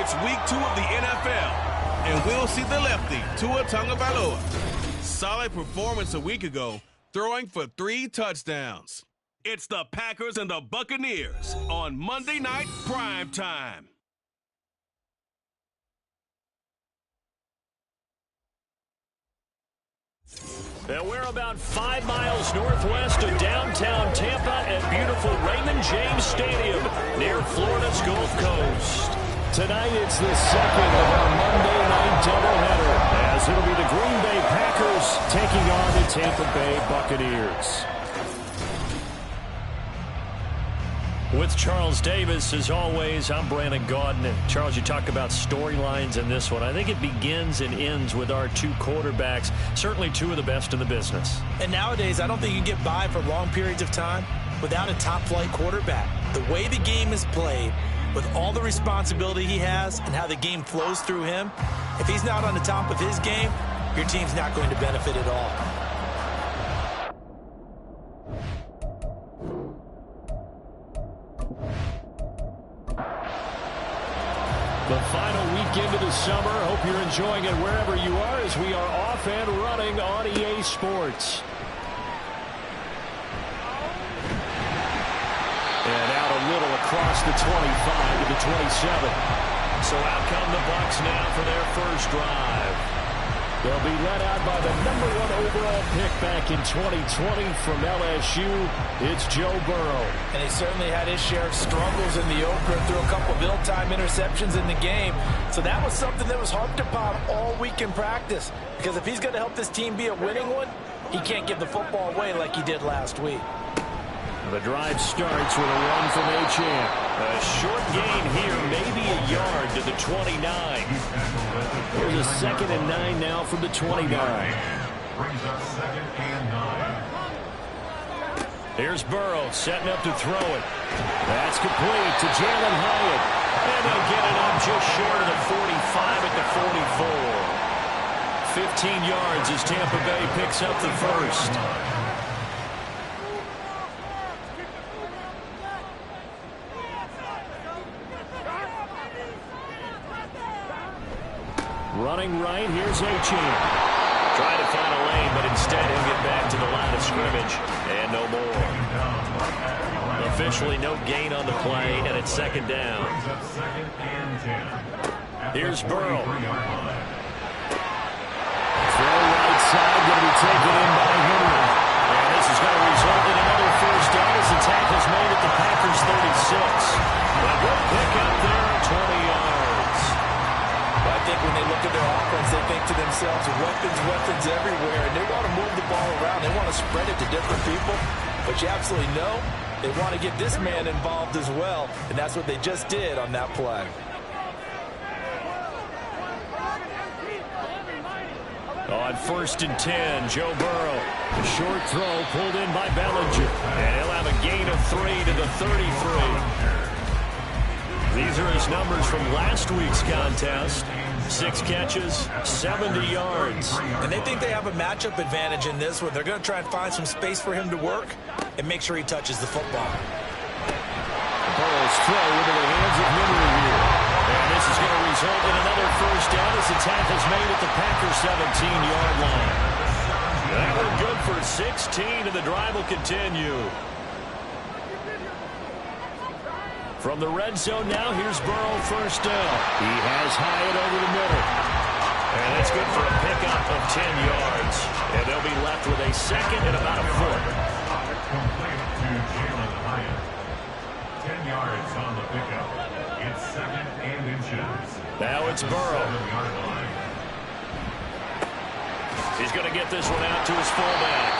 It's week 2 of the NFL, and we'll see the lefty, Tua Tagovailoa. Solid performance a week ago, throwing for 3 touchdowns. It's the Packers and the Buccaneers on Monday Night Prime Time. And we're about 5 miles northwest of downtown Tampa at beautiful Raymond James Stadium near Florida's Gulf Coast. Tonight it's the second of our Monday night doubleheader, as it'll be the Green Bay Packers taking on the Tampa Bay Buccaneers. With Charles Davis, as always, I'm Brandon Gaudin. And Charles, you talk about storylines in this one. I think it begins and ends with our 2 quarterbacks, certainly 2 of the best in the business. And nowadays, I don't think you can get by for long periods of time without a top-flight quarterback. The way the game is played, with all the responsibility he has and how the game flows through him, if he's not on the top of his game, your team's not going to benefit at all. The final weekend of the summer. Hope you're enjoying it wherever you are as we are off and running on EA Sports. And out a little across the 25 to the 27. So out come the Bucs now for their first drive. They'll be led out by the #1 overall pick back in 2020 from LSU. It's Joe Burrow. And he certainly had his share of struggles in the opener, threw a couple of ill-timed interceptions in the game. So that was something that was harped upon all week in practice. Because if he's going to help this team be a winning one, he can't give the football away like he did last week. The drive starts with a run from Achane. A short gain here, maybe a yard to the 29. Here's a 2nd and 9 now from the 29. Brings up 2nd and 9. Here's Burrow setting up to throw it. That's complete to Jalen Hyatt. And they'll get it up just short of the 45 at the 44. 15 yards as Tampa Bay picks up the first. Running right, here's Achane. Trying to find a lane, but instead he'll get back to the line of scrimmage. And no more. Officially no gain on the play, and it's 2nd down. Here's Burrow. Throw right side, going to be taken in by Henry. And this is going to result in another first down as the tackle's made at the Packers 36. But good pick up there, 20 yards. I think when they look at their offense, they think to themselves, weapons everywhere, and they want to move the ball around. They want to spread it to different people, but you absolutely know they want to get this man involved as well, and that's what they just did on that play. On 1st and 10, Joe Burrow. A short throw pulled in by Bellinger, and he'll have a gain of 3 to the 33. These are his numbers from last week's contest. 6 catches, 70 yards. And they think they have a matchup advantage in this one. They're going to try and find some space for him to work and make sure he touches the football. Burrow's throw into the hands of Henry here. And this is going to result in another first down as the tackle's made at the Packers' 17-yard line. That was good for 16, and the drive will continue. From the red zone now, here's Burrow, first down. He has Hyatt over the middle. And that's good for a pickup of 10 yards. And they'll be left with a 2nd and about a foot. Complete to Jalen Hyatt. 10 yards on the pickup. It's 2nd and inches. Now it's Burrow. He's going to get this one out to his fullback.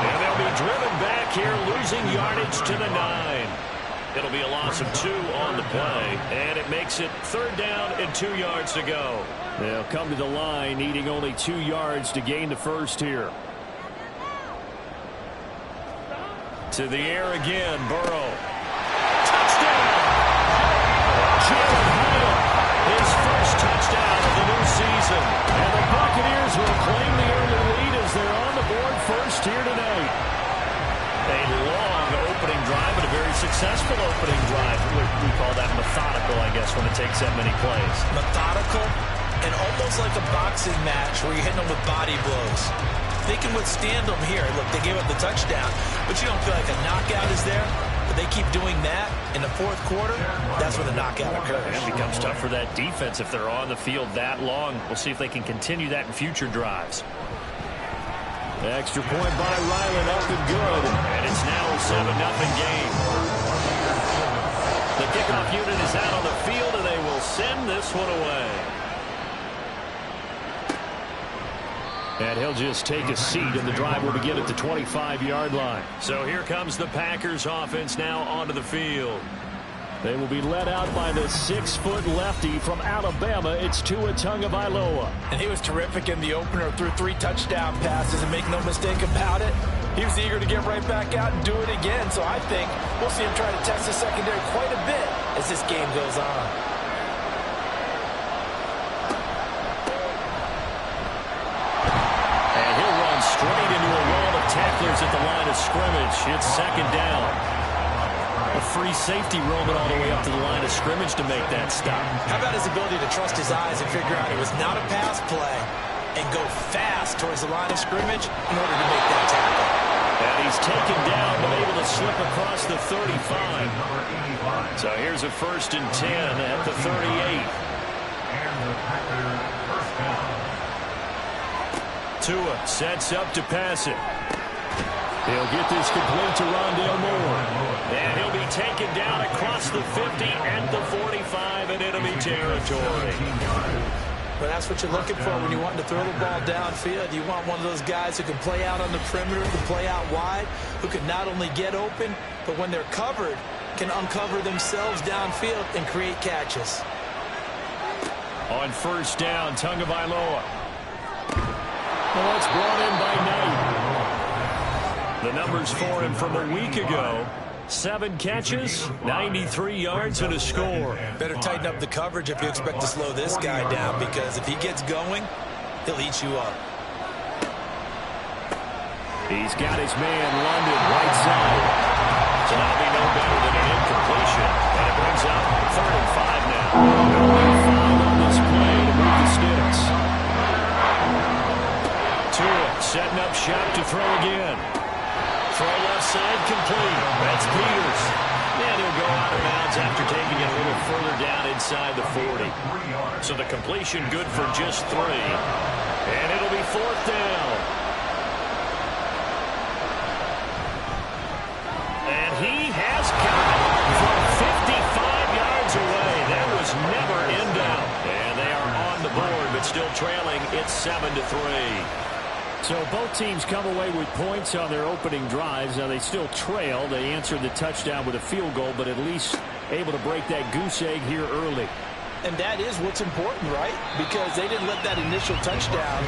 And they'll be driven back here, losing yardage to the 9. It'll be a loss of 2 on the play, and it makes it 3rd down and 2 yards to go. They'll come to the line, needing only 2 yards to gain the first here. To the air again, Burrow. Touchdown! Jalen Hyatt, his first touchdown of the new season. And the Buccaneers will claim the early lead as they're on the board first here tonight. A long opening drive and a very successful opening drive. We call that methodical, I guess, when it takes that many plays. Methodical and almost like a boxing match where you're hitting them with body blows. They can withstand them here. Look, they gave up the touchdown, but you don't feel like a knockout is there. But they keep doing that in the fourth quarter, that's when the knockout occurs. It becomes tough for that defense if they're on the field that long. We'll see if they can continue that in future drives. The extra point by Ryland up and good. And it's now a 7-0 game. The kickoff unit is out on the field, and they will send this one away. And he'll just take a seat, and the drive will begin at the 25-yard line. So here comes the Packers offense now onto the field. They will be led out by the 6-foot lefty from Alabama. It's Tua Tagovailoa. And he was terrific in the opener, threw 3 touchdown passes, and make no mistake about it, he was eager to get right back out and do it again. So I think we'll see him try to test the secondary quite a bit as this game goes on. Straight into a wall of tacklers at the line of scrimmage. It's second down. A free safety roaming all the way up to the line of scrimmage to make that stop. How about his ability to trust his eyes and figure out it was not a pass play and go fast towards the line of scrimmage in order to make that tackle. And he's taken down but able to slip across the 35. So here's a 1st and 10 at the 38. And the Packers first down. Tua sets up to pass it. He'll get this complete to Rondale Moore. And he'll be taken down across the 50 and the 45 in enemy territory. But that's what you're looking for when you want to throw the ball downfield. You want one of those guys who can play out on the perimeter, who can play out wide, who can not only get open, but when they're covered, can uncover themselves downfield and create catches. On 1st down, Tagovailoa. Well, that's brought in by Knight. The numbers for him from a week ago. 7 catches, 93 yards, and a score. Better tighten up the coverage if you expect to slow this guy down, because if he gets going, he'll eat you up. He's got his man London right side. So that'll be no better than an incompletion. And it brings up 3rd and 5 now. Foul on this play to move the sticks. Tua setting up shop to throw again. Throw left side complete. That's Peters. And he'll go out of bounds after taking it a little further down inside the 40. So the completion good for just 3. And it'll be 4th down. And he has got it from 55 yards away. That was never in doubt. And they are on the board, but still trailing. It's 7-3. So both teams come away with points on their opening drives. Now they still trail. They answered the touchdown with a field goal, but at least able to break that goose egg here early. And that is what's important, right? Because they didn't let that initial touchdown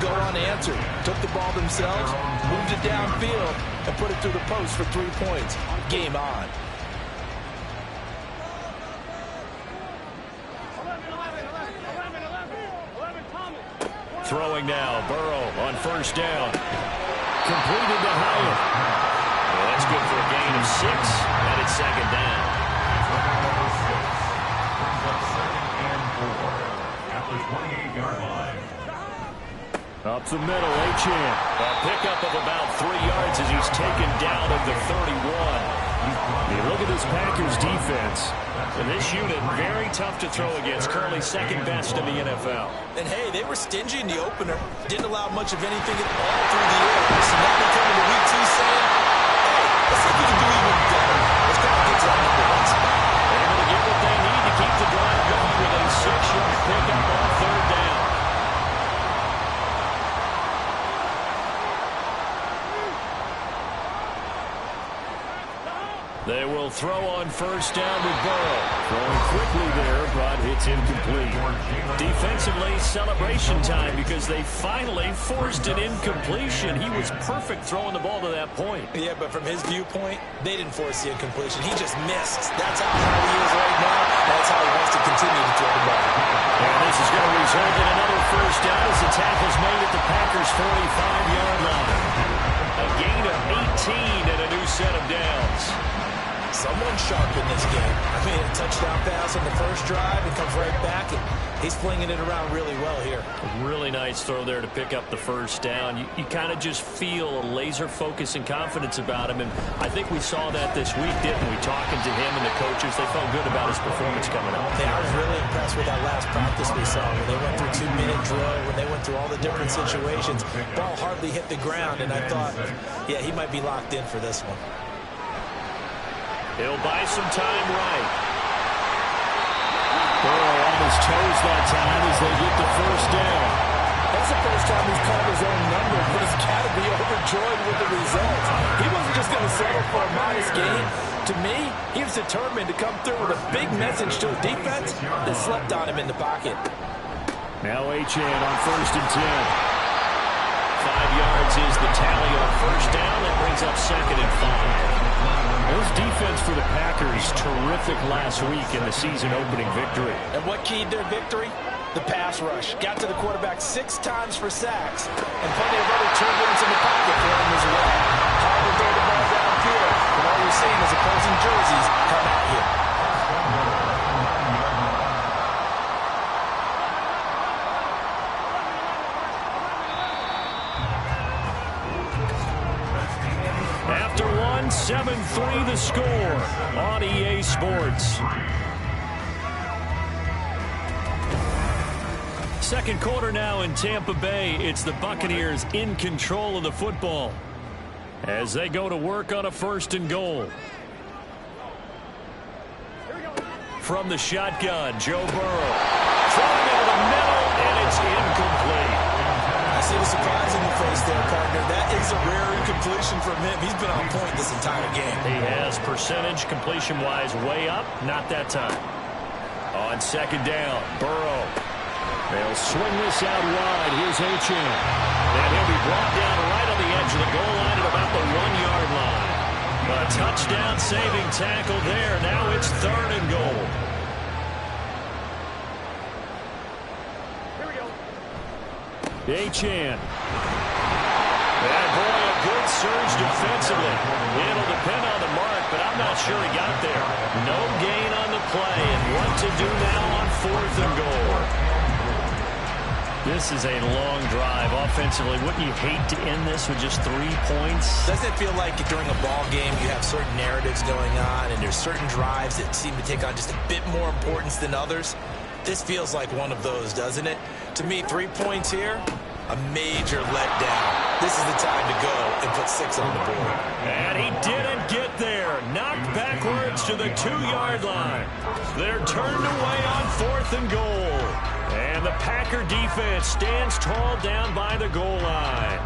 go unanswered. Took the ball themselves, moved it downfield, and put it through the post for 3 points. Game on. Throwing now, Burrow on 1st down. Completed to Hyatt. Well, that's good for a gain of 6, and it's 2nd down. At the 28-yard line. Up the middle, Achane. A pickup of about 3 yards as he's taken down at the 31. You look at this Packers defense. And this unit, very tough to throw against. Currently 2nd best in the NFL. And hey, they were stingy in the opener. Didn't allow much of anything at all through the air. So now they're coming to week 2 saying, hey, let's see if we can do even better. Let's try to get to that number 1 spot. Able to get what they need to keep the drive going with a 6-yard pickup on 3rd down. They will throw on 1st down with Burrow. Throwing quickly there, but it's incomplete. Defensively, celebration time because they finally forced an incompletion. He was perfect throwing the ball to that point. Yeah, but from his viewpoint, they didn't force the incompletion. He just missed. That's how hard he is right now. That's how he wants to continue to throw the ball. And this is going to result in another 1st down as the tackle's made at the Packers' 45-yard line. A gain of 18 and a new set of downs. someone sharp in this game. I mean, a touchdown pass on the first drive and comes right back, and he's flinging it around really well here. Really nice throw there to pick up the first down. You kind of just feel a laser focus and confidence about him, and I think we saw that this week, didn't we? Talking to him and the coaches, they felt good about his performance coming up. Yeah, I was really impressed with that last practice we saw when they went through 2-minute drill, when they went through all the different situations. Ball hardly hit the ground, and I thought, yeah, he might be locked in for this one. He'll buy some time right. Burrow on his toes that time as they get the first down. That's the first time he's called his own number, but he's got to be overjoyed with the results. He wasn't just going to settle for a modest gain. To me, he was determined to come through with a big message to his defense that slept on him in the pocket. Now Achane on 1st and 10. 5 yards is the tally on first down. That brings up 2nd and 5. This defense for the Packers, terrific last week in the season-opening victory. And what keyed their victory? The pass rush. Got to the quarterback 6 times for sacks, and plenty of other turbulence in the pocket for him as well. Hard to throw the ball downfield, and all you're seeing is opposing jerseys come out here. After 7-3 the score on EA Sports. Second quarter now in Tampa Bay. It's the Buccaneers in control of the football as they go to work on a 1st and goal. From the shotgun, Joe Burrow throwing into the middle, and it's incomplete. I see the surprise in your face there, partner. That is a rare incompletion from him. He's been on point this entire game. He has percentage completion-wise way up. Not that time. On 2nd down, Burrow. They'll swing this out wide. Here's Achane. And he'll be brought down right on the edge of the goal line at about the 1-yard line. A touchdown-saving tackle there. Now it's 3rd and goal. Achane. And boy, a good surge defensively. It'll depend on the mark, but I'm not sure he got there. No gain on the play, and what to do now on 4th and goal. This is a long drive offensively. Wouldn't you hate to end this with just 3 points? Doesn't it feel like during a ball game you have certain narratives going on and there's certain drives that seem to take on just a bit more importance than others? This feels like one of those, doesn't it? To me, 3 points here, a major letdown. This is the time to go and put 6 on the board. And he didn't get there. Knocked backwards to the 2-yard line. They're turned away on 4th and goal. And the Packer defense stands tall down by the goal line.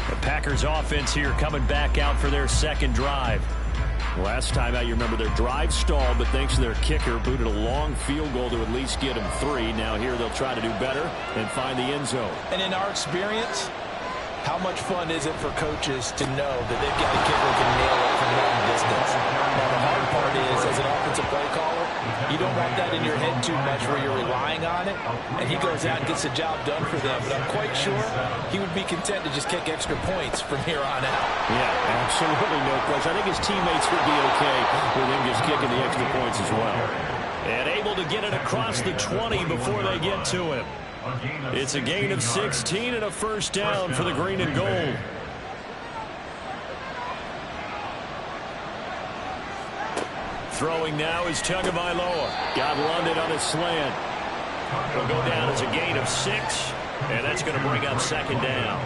The Packers offense here coming back out for their 2nd drive. Last time out, you remember their drive stalled, but thanks to their kicker, booted a long field goal to at least get them 3. Now here they'll try to do better and find the end zone. And in our experience, how much fun is it for coaches to know that they've got a kicker who can nail it from long distance? Now, the hard part is, as an offensive play caller, you don't want that in your head too much where you're relying on it, and he goes out and gets the job done for them. But I'm quite sure he would be content to just kick extra points from here on out. Yeah, absolutely no question. I think his teammates would be okay with him just kicking the extra points as well. And able to get it across the 20 before they get to him. It's a gain of 16 and a 1st down for the green and gold. Throwing now is Tagovailoa. Got London on a slant. Will go down as a gain of 6, and that's going to bring up 2nd down.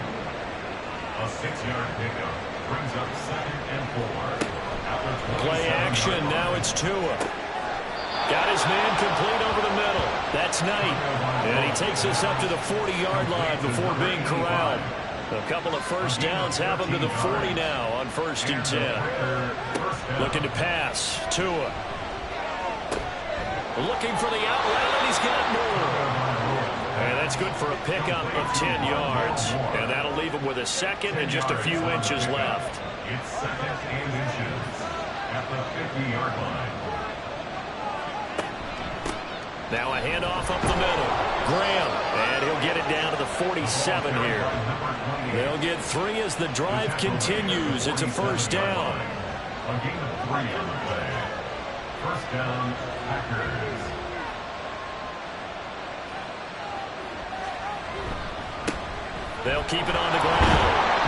A 6-yard pickup brings up 2nd and 4. Play action. Now it's Tua. Got his man complete over the middle. That's Knight. And he takes us up to the 40-yard line before being corralled. A couple of 1st downs have him to the 40 now on 1st and 10. Looking to pass. Tua. Looking for the outlet, and he's got more. And that's good for a pickup of 10 yards. And that'll leave him with a 2nd and just a few inches left. It's 2nd and inches at the 50-yard line. Now a handoff up the middle. Graham, and he'll get it down to the 47 here. They'll get 3 as the drive continues. It's a first down. A gain of 3 on the play. First down, Packers. They'll keep it on the ground.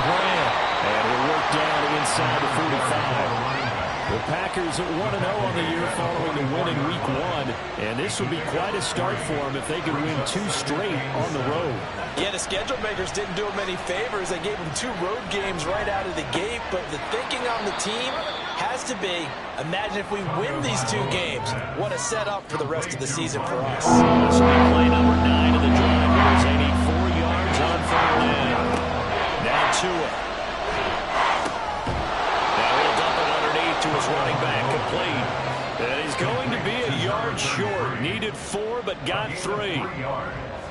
Graham, and he'll work down inside the 45. The Packers 1-0 on the year following the win in Week 1, and this will be quite a start for them if they can win 2 straight on the road. Yeah, the schedule makers didn't do them any favors. They gave them 2 road games right out of the gate, but the thinking on the team has to be, imagine if we win these 2 games. What a setup for the rest of the season for us. This will be play number 9 of the drive. Here's they need 4 yards on 3rd down. Now Tua. To his running back, complete. And he's going to be a yard short. Needed 4, but got 3.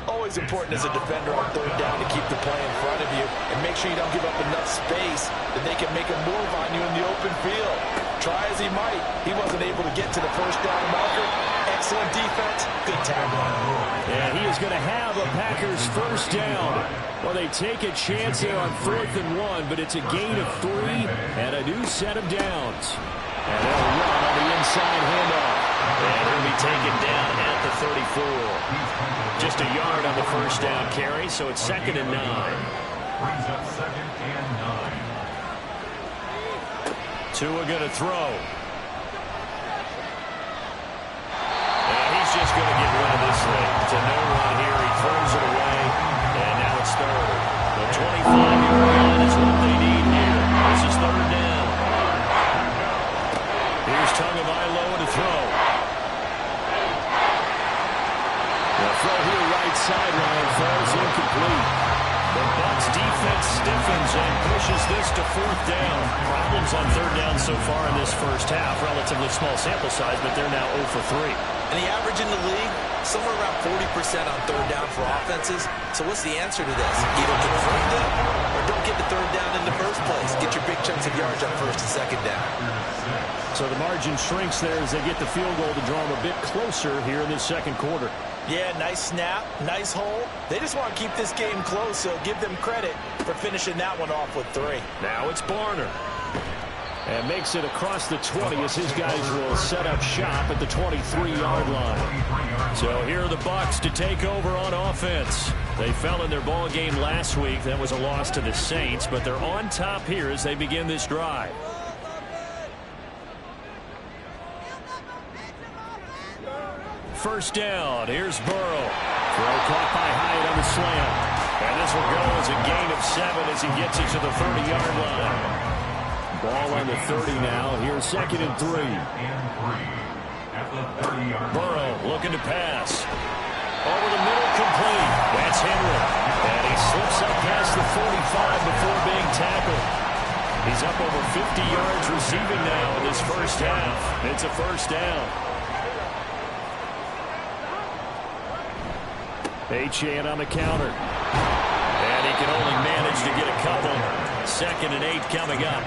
Always important as a defender on 3rd down to keep the play in front of you and make sure you don't give up enough space that they can make a move on you in the open field. Try as he might, he wasn't able to get to the first down marker. Excellent defense, good tackle. And he is going to have a Packers first down. Well, they take a chance there on 4th and 1, but it's a gain of 3 and a new set of downs. And they'll run on the inside handoff. And he'll be taken down at the 34. Just a yard on the first down carry, so it's 2nd and 9. Brings up 2nd and 9. Tua going to throw. And he's just going to get rid of this thing. To no run here, he throws it away. And now it's 3rd. The 25-yard line is what they need here. This is 3rd down. Here's Tagovailoa to throw. The throw here right sideline falls incomplete. The Bucs defense stiffens and pushes this to 4th down. Problems on 3rd down so far in this first half. Relatively small sample size, but they're now 0 for 3. And the average in the league, somewhere around 40% on 3rd down for offenses. So what's the answer to this? Either convert them or don't get to 3rd down in the first place. Get your big chunks of yards on 1st and 2nd down. So the margin shrinks there as they get the field goal to draw them a bit closer here in this 2nd quarter. Yeah, nice snap, nice hole. They just want to keep this game close, so give them credit for finishing that one off with 3. Now it's Barner. And makes it across the 20 as his guys will set up shop at the 23-yard line. So here are the Bucs to take over on offense. They fell in their ball game last week. That was a loss to the Saints, but they're on top here as they begin this drive. First down. Here's Burrow. Throw caught by Hyatt on the slant. And this will go as a gain of 7 as he gets it to the 30-yard line. Ball on the 30 now. Here's 2nd and 3. Burrow looking to pass. Over the middle, complete. That's Henry. And he slips up past the 45 before being tackled. He's up over 50 yards receiving now in this first half. It's a first down. Achane on the counter. And he can only manage to get a couple. 2nd and 8 coming up.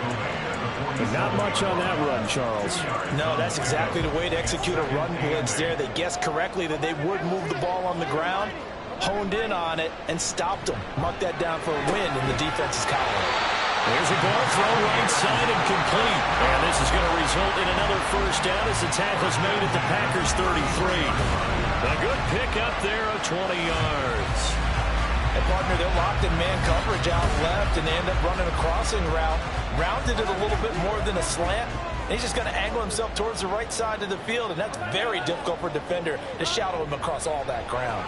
But not much on that run, Charles. No, that's exactly the way to execute a run blitz there. They guessed correctly that they would move the ball on the ground, honed in on it, and stopped them. Mark that down for a win in the defense's column. There's a ball thrown right side and complete. And this is going to result in another first down as the tackle's made at the Packers' 33. A good pick up there of 20 yards. And partner, they're locked in man coverage out left, and they end up running a crossing route. Rounded it a little bit more than a slant. And he's just going to angle himself towards the right side of the field, and that's very difficult for a defender to shadow him across all that ground.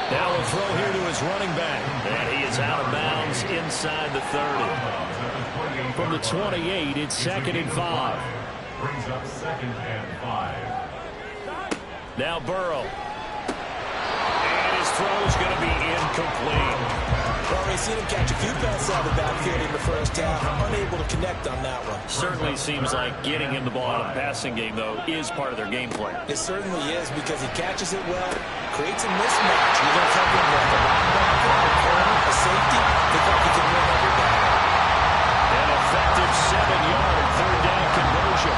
Now a throw here to his running back. And he is out of bounds inside the 30. From the 28, it's 2nd and 5. Brings up 2nd and 5. Now Burrow. And his throw is going to be incomplete. Well, we've seen him catch a few passes out of the backfield in the first half. Unable to connect on that one. Certainly seems like getting him the ball out of the passing game, though, is part of their game plan. It certainly is because he catches it well, creates a mismatch. You're going to take him like a linebacker, a corner, a safety. Look like he can win every down. An effective 7-yard 3rd down conversion.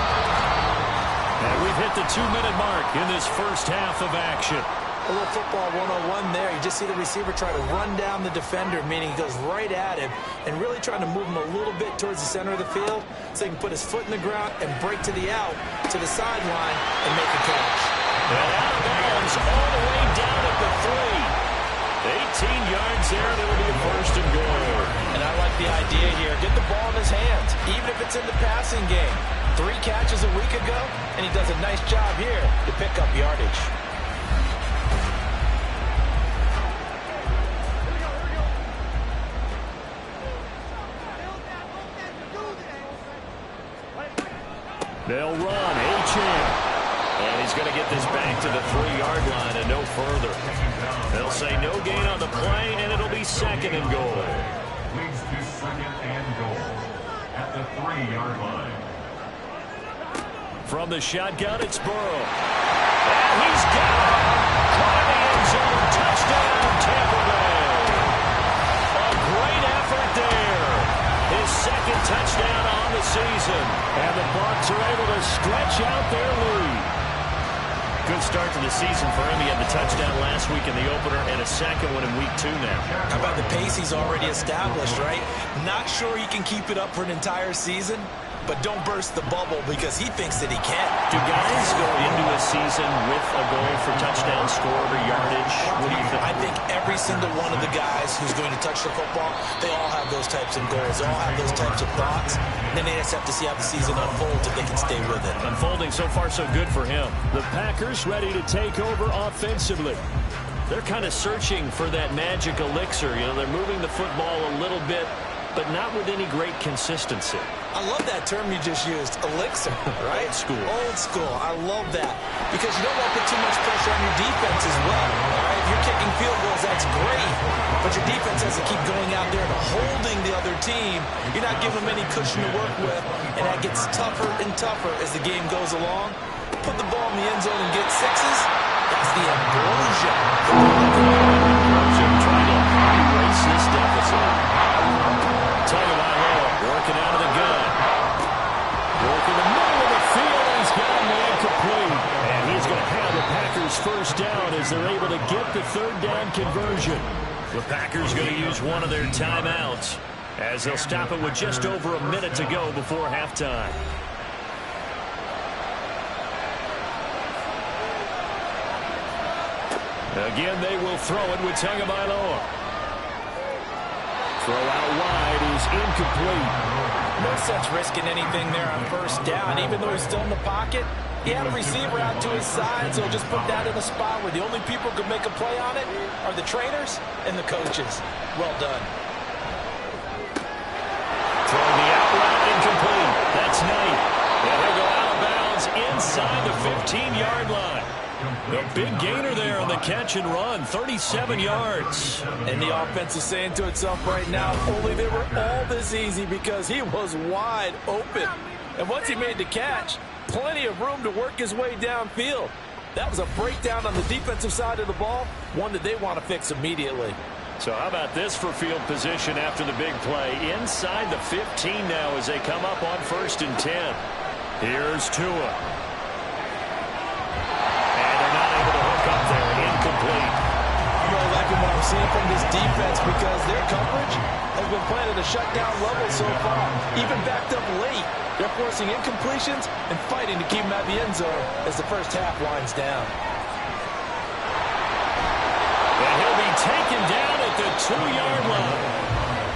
And we've hit the 2-minute mark in this first half of action. A little football 101 there. You just see the receiver try to run down the defender, meaning he goes right at him and really trying to move him a little bit towards the center of the field so he can put his foot in the ground and break to the out, to the sideline, and make a catch. And out of bounds all the way down at the 3. 18 yards there, and it'll be a first and goal. And I like the idea here. Get the ball in his hands, even if it's in the passing game. 3 catches a week ago, and he does a nice job here to pick up yardage. They'll run, H.M. And he's going to get this back to the 3-yard line and no further. They'll say no gain on the play, and it'll be second and goal. Leads to second and goal at the 3-yard line. From the shotgun, it's Burrow. And he's got it. Caught in the end zone. Touchdown, Tampa Bay. A great effort there. His second touchdown on the season. And the Bucs are able to stretch out their lead. Good start to the season for him. He had the touchdown last week in the opener and a second one in week 2 now. How about the pace he's already established, right? Not sure he can keep it up for an entire season, but don't burst the bubble because he thinks that he can. Do guys go into a season with a goal for touchdown scored or yardage? What do you think? I think every single one of the guys who's going to touch the football, they all have those types of goals. They all have those types of thoughts. Then they just have to see how the season unfolds if they can stay with it. Unfolding so far so good for him. The Packers ready to take over offensively. They're kind of searching for that magic elixir. You know, they're moving the football a little bit, but not with any great consistency. I love that term you just used, elixir, right? Old school. Old school. I love that because you don't want to put too much pressure on your defense as well. All right, if you're kicking field goals, that's great, but your defense has to keep going out there and holding the other team. You're not giving them any cushion to work with, and that gets tougher and tougher as the game goes along. Put the ball in the end zone and get 6s. That's the ambrosia. Trying to erase this deficit. Tagovailoa working out of the gun. Working the middle of the field. He's got a man complete. And he's going to have the Packers first down as they're able to get the 3rd down conversion. The Packers going to use one of their timeouts as they'll stop it with just over a minute to go before halftime. Again, they will throw it with Tagovailoa. Throw out wide is incomplete. No sense risking anything there on first down. Even though he's still in the pocket, he had a receiver out to his side, so just put that in a spot where the only people who can make a play on it are the trainers and the coaches. Well done. Throwing the out route incomplete. That's Knight. And he'll go out of bounds inside the 15-yard line. A big gainer there on the catch and run, 37 yards. And the offense is saying to itself right now, if only they were all this easy because he was wide open. And once he made the catch, plenty of room to work his way downfield. That was a breakdown on the defensive side of the ball, one that they want to fix immediately. So how about this for field position after the big play? Inside the 15 now as they come up on 1st and 10. Here's Tua. Up there, incomplete. I'm really liking what I'm seeing from this defense because their coverage has been playing at a shutdown level so far. Even backed up late, they're forcing incompletions and fighting to keep them at the end zone as the first half winds down. And he'll be taken down at the 2-yard line.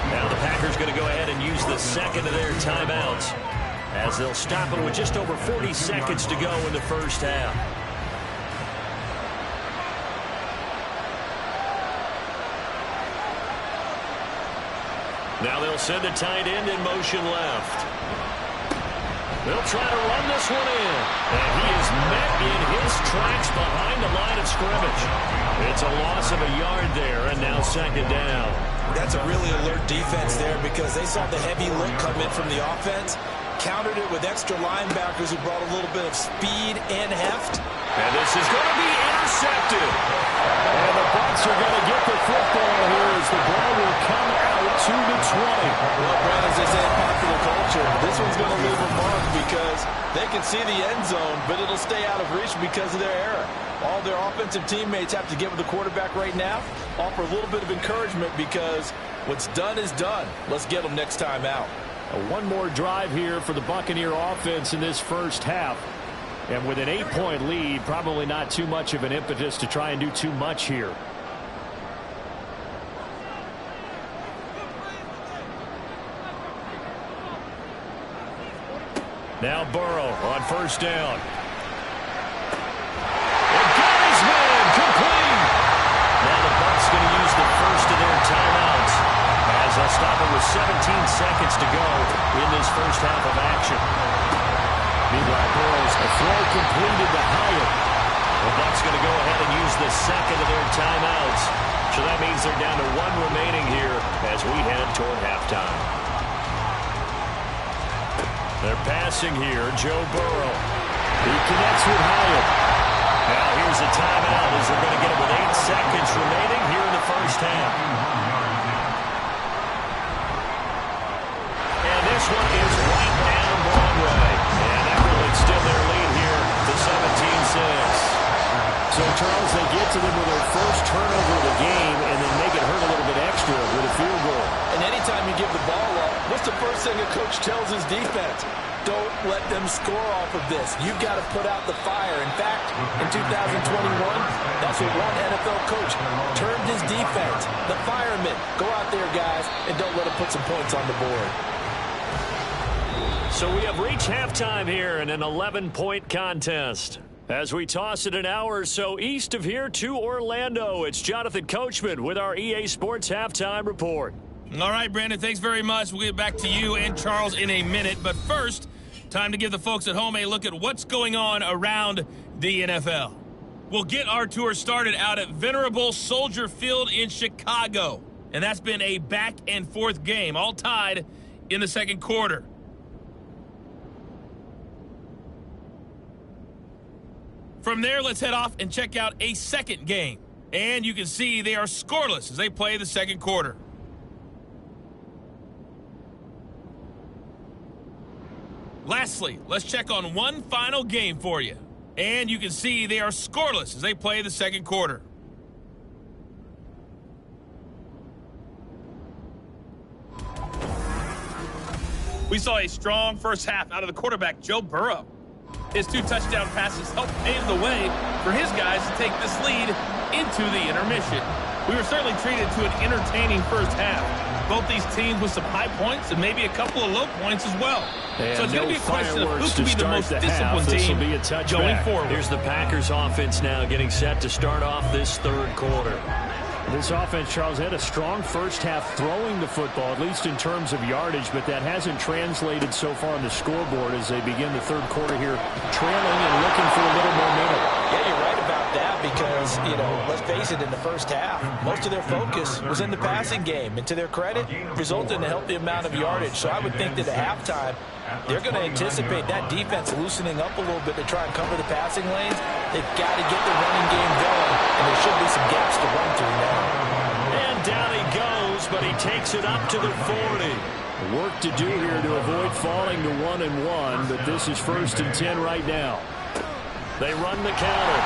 Now the Packers going to go ahead and use the second of their timeouts as they'll stop it with just over 40 seconds to go in the first half. Now they'll send the tight end in motion left. They'll try to run this one in. And he is met in his tracks behind the line of scrimmage. It's a loss of a yard there, and now 2nd down. That's a really alert defense there because they saw the heavy look come in from the offense, countered it with extra linebackers who brought a little bit of speed and heft. And this is going to be intercepted. And the Bucs are going to get the football here as the ball will come out to the 20. Well, Brad, as they say in popular culture, this one's going to leave a mark because They can see the end zone, but it'll stay out of reach because of their error. All their offensive teammates have to get with the quarterback right now, offer a little bit of encouragement because what's done is done. Let's get them next time out. One more drive here for the Buccaneer offense in this first half. And with an 8-point lead, probably not too much of an impetus to try and do too much here. Now Burrow on first down. And got his man complete. Now the Bucs going to use the first of their timeouts as they'll stop it with 17 seconds to go in this first half of action. Meanwhile, Burrow's throw completed to Hyatt. The Bucs going to go ahead and use the second of their timeouts. So that means they're down to one remaining here as we head toward halftime. They're passing here. Joe Burrow. He connects with Hyatt. Now here's a timeout as they're going to get it with 8 seconds remaining here in the first half. And this one is right down Broadway. And that will extend their lead here to 17-6. So, Charles, they get to them with their first turnover of the game and then make it hurt a little bit extra with a field goal. And anytime you give the ball up, what's the first thing a coach tells his defense? Don't let them score off of this. You've got to put out the fire. In fact, in 2021, that's what one NFL coach termed his defense, the firemen. Go out there, guys, and don't let them put some points on the board. So we have reached halftime here in an 11-point contest. As we toss it an hour or so east of here to Orlando, it's Jonathan Coachman with our EA Sports Halftime Report. All right, Brandon, thanks very much. We'll get back to you and Charles in a minute. But first, time to give the folks at home a look at what's going on around the NFL. We'll get our tour started out at Venerable Soldier Field in Chicago. And that's been a back-and-forth game, all tied in the second quarter. From there, let's head off and check out a second game. And you can see they are scoreless as they play the second quarter. Lastly, let's check on one final game for you. And you can see they are scoreless as they play the second quarter. We saw a strong first half out of the quarterback, Joe Burrow. His 2 touchdown passes helped pave the way for his guys to take this lead into the intermission. We were certainly treated to an entertaining first half. Both these teams with some high points and maybe a couple of low points as well. And so it's going to be a question of who to can be the most disciplined team going forward. Here's the Packers offense now getting set to start off this third quarter. This offense, Charles, had a strong first half throwing the football, at least in terms of yardage, but that hasn't translated so far on the scoreboard as they begin the third quarter here, trailing and looking for a little momentum. Yeah, you're right about that because, let's face it, in the first half, most of their focus was in the passing game. And to their credit, resulted in a healthy amount of yardage. So I would think that at halftime, they're going to anticipate that defense loosening up a little bit to try and cover the passing lanes. They've got to get the running game going, and there should be some gaps to run through now. And down he goes, but he takes it up to the 40. Work to do here to avoid falling to 1-1, but this is 1st and 10 right now. They run the counter.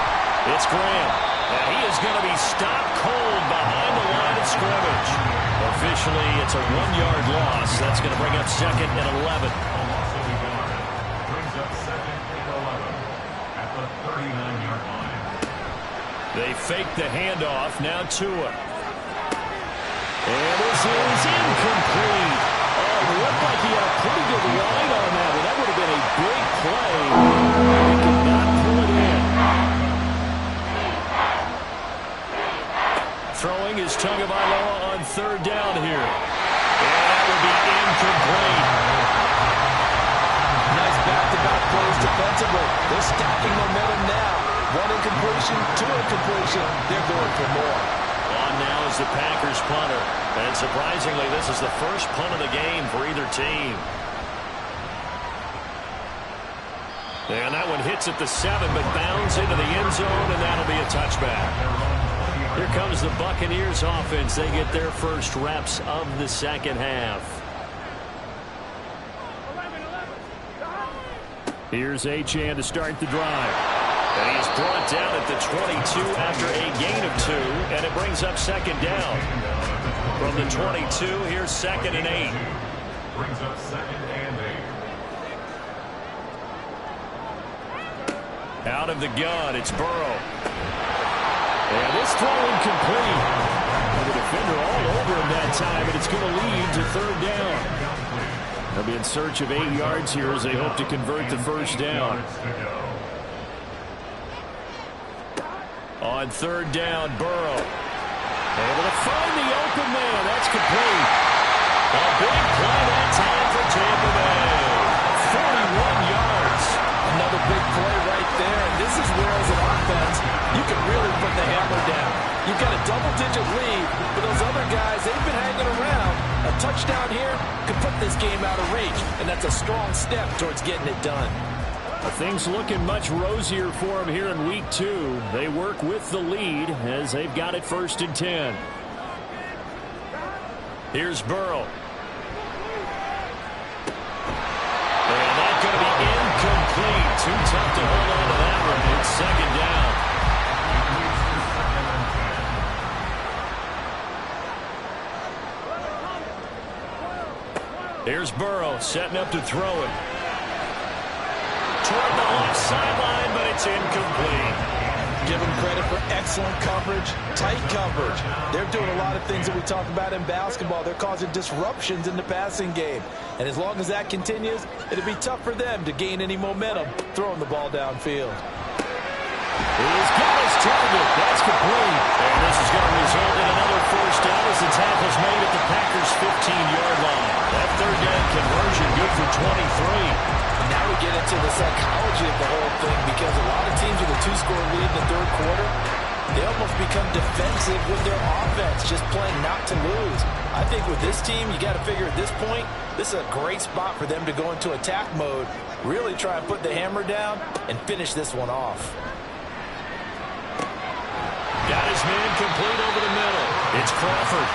It's Graham. And he is going to be stopped cold behind the line of scrimmage. Officially, it's a 1-yard loss. That's going to bring up 2nd and 11. Brings up 2nd and 11 at the 39-yard line. They fake the handoff. Now Tua. And this is incomplete. Oh, it looked like he had a pretty good line on that, but that would have been a big play. He could not pull it in. Throwing is Tagovailoa on 3rd down here. And that will be incomplete. Nice back-to-back plays defensively. They're stacking momentum now. 1 incompletion, 2 incompletion. They're going for more. On now is the Packers punter. And surprisingly, this is the first punt of the game for either team. And that one hits at the 7, but bounds into the end zone, and that'll be a touchback. Here comes the Buccaneers offense. They get their first reps of the second half. Here's Achane to start the drive. And he's brought down at the 22 after a gain of 2, and it brings up second down. From the 22, here's 2nd and 8. Brings up 2nd and 8. Out of the gun, it's Burrow. And this throw incomplete. And the defender all over him that time, and it's going to lead to 3rd down. They'll be in search of 8 yards here as they hope to convert the first down. On 3rd down, Burrow. Able to find the open man. That's complete. A big play that time for Tampa Bay. 41 yards. Another big play right there. And this is where, as an offense, you can really put the hammer down. You've got a double-digit lead, but those other guys, they've been hanging around. A touchdown here could put this game out of reach, and that's a strong step towards getting it done. Things looking much rosier for them here in week 2. They work with the lead as they've got it 1st and 10. Here's Burrow. And that's going to be incomplete. Too tough to hold on to that one. It's 2nd down. Here's Burrow setting up to throw it. Toward the left sideline, but it's incomplete. Give them credit for excellent coverage, tight coverage. They're doing a lot of things that we talk about in basketball. They're causing disruptions in the passing game. And as long as that continues, it'll be tough for them to gain any momentum throwing the ball downfield. He's got his target. That's complete. And this is going to result in another first down as the tackle's made at the Packers' 15-yard line. That 3rd down conversion good for 23. Now we get into the psychology of the whole thing, because a lot of teams with a 2-score lead in the 3rd quarter, they almost become defensive with their offense, just playing not to lose. I think with this team, you got to figure at this point, this is a great spot for them to go into attack mode, really try and put the hammer down and finish this one off. Got his man complete over the middle. It's Crawford.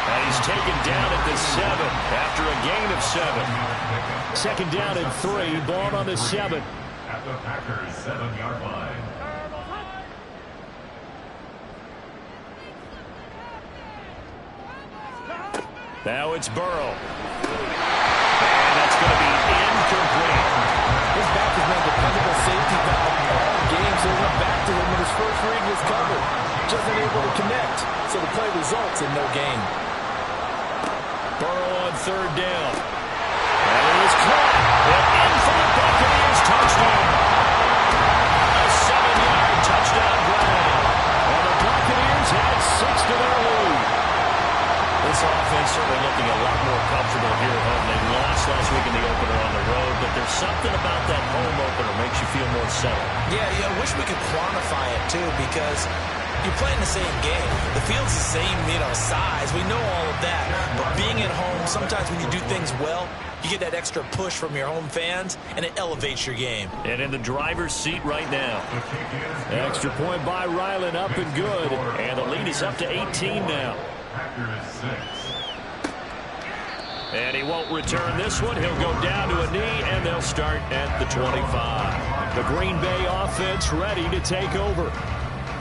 And he's taken down at the 7 after a gain of 7. 2nd down and 3. Ball on the 7. At the Packers' 7-yard line. Now it's Burrow. And that's going to be incomplete. His back has been a dependable safety valve all game, so he went back to him when his first read was covered. Just unable to connect, so the play results in no gain. Burrow on 3rd down. And it is caught. And in for the Buccaneers touchdown. A 7-yard touchdown grab. And the Buccaneers had 6 to their lead. This offense certainly looking a lot more comfortable here at home. They lost last week in the opener on the road, but there's something about that home opener makes you feel more settled. Yeah, I wish we could quantify it too, because you're playing the same game. The field's the same, size. We know all of that. But being at home, sometimes when you do things well, you get that extra push from your home fans, and it elevates your game. And in the driver's seat right now. Extra point by Ryland, up and good. And the lead is up to 18 now. And he won't return this one. He'll go down to a knee, and they'll start at the 25. The Green Bay offense ready to take over.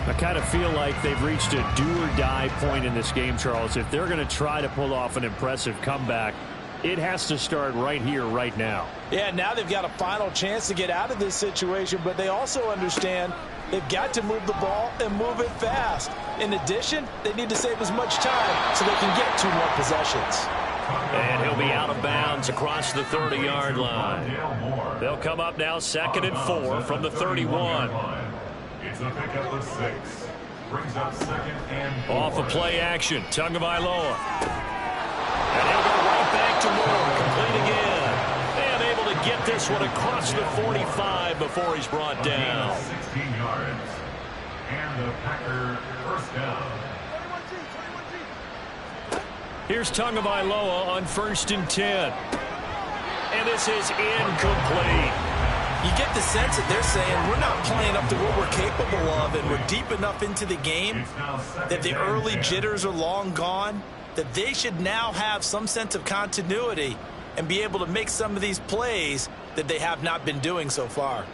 I kind of feel like they've reached a do-or-die point in this game, Charles. If they're going to try to pull off an impressive comeback, it has to start right here, right now. Yeah, now they've got a final chance to get out of this situation, but they also understand they've got to move the ball and move it fast. In addition, they need to save as much time so they can get 2 more possessions. And he'll be out of bounds across the 30-yard line. They'll come up now 2nd and 4 from the 31. It's a pickup of 6. Brings up 2nd and 4. Off of play action, Tagovailoa. And he'll go right back to Moore, complete again. And able to get this one across the 45 before he's brought down. 16 yards. And the Packer first down. Here's Tagovailoa on 1st and 10. And this is incomplete. You get the sense that they're saying we're not playing up to what we're capable of, and we're deep enough into the game that the early jitters are long gone, that they should now have some sense of continuity and be able to make some of these plays that they have not been doing so far.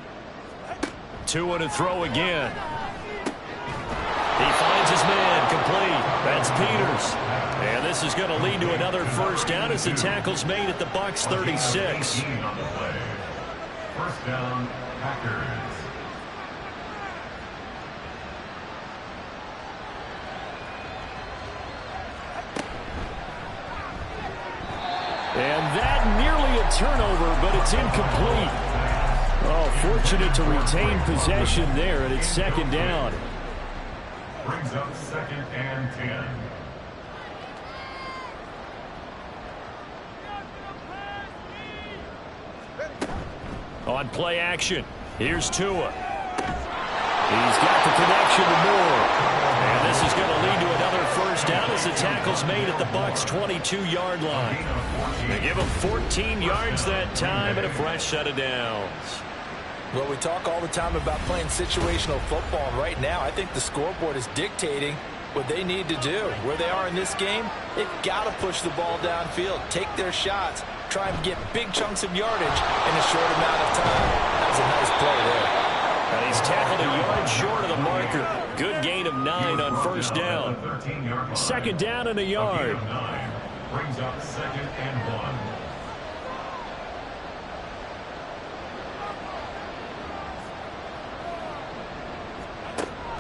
2 to throw again. He finds his man, complete. That's Peters. And this is going to lead to another first down as the tackle's made at the Bucs 36. First down, Packers. And that nearly a turnover, but it's incomplete. Oh, fortunate to retain possession there, and it's second down. Brings up 2nd and 10. On play action, here's Tua. He's got the connection to Moore. And this is going to lead to another first down as the tackle's made at the Bucs' 22-yard line. They give him 14 yards that time and a fresh set of downs. Well, we talk all the time about playing situational football, and right now I think the scoreboard is dictating what they need to do. Where they are in this game, they've got to push the ball downfield, take their shots, try and get big chunks of yardage in a short amount of time. That was a nice play there. And he's tackled a yard short of the marker. Good gain of 9 on first down. Second down and a yard. Brings up 2nd and 1.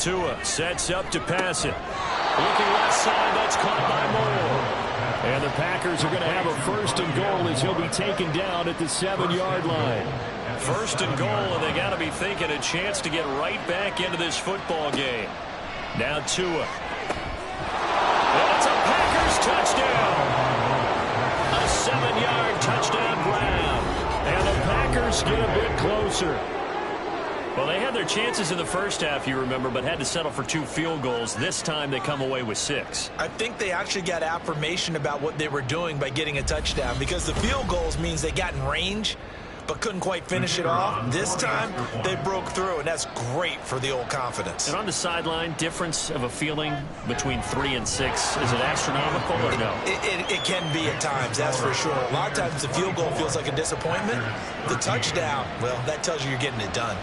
Tua sets up to pass it. Looking left side, that's caught by Moore. And the Packers are going to have a first and goal as he'll be taken down at the 7-yard line. First and goal, and they got to be thinking a chance to get right back into this football game. Now Tua. And it's a Packers touchdown. A 7-yard touchdown grab. And the Packers get a bit closer. Well, they had their chances in the first half, you remember, but had to settle for 2 field goals. This time they come away with 6. I think they actually got affirmation about what they were doing by getting a touchdown, because the field goals means they got in range but couldn't quite finish it off. This time they broke through, and that's great for the old confidence. And on the sideline, difference of a feeling between 3 and 6, is it astronomical or no? It can be at times, that's for sure. A lot of times the field goal feels like a disappointment. The touchdown, well, that tells you you're getting it done.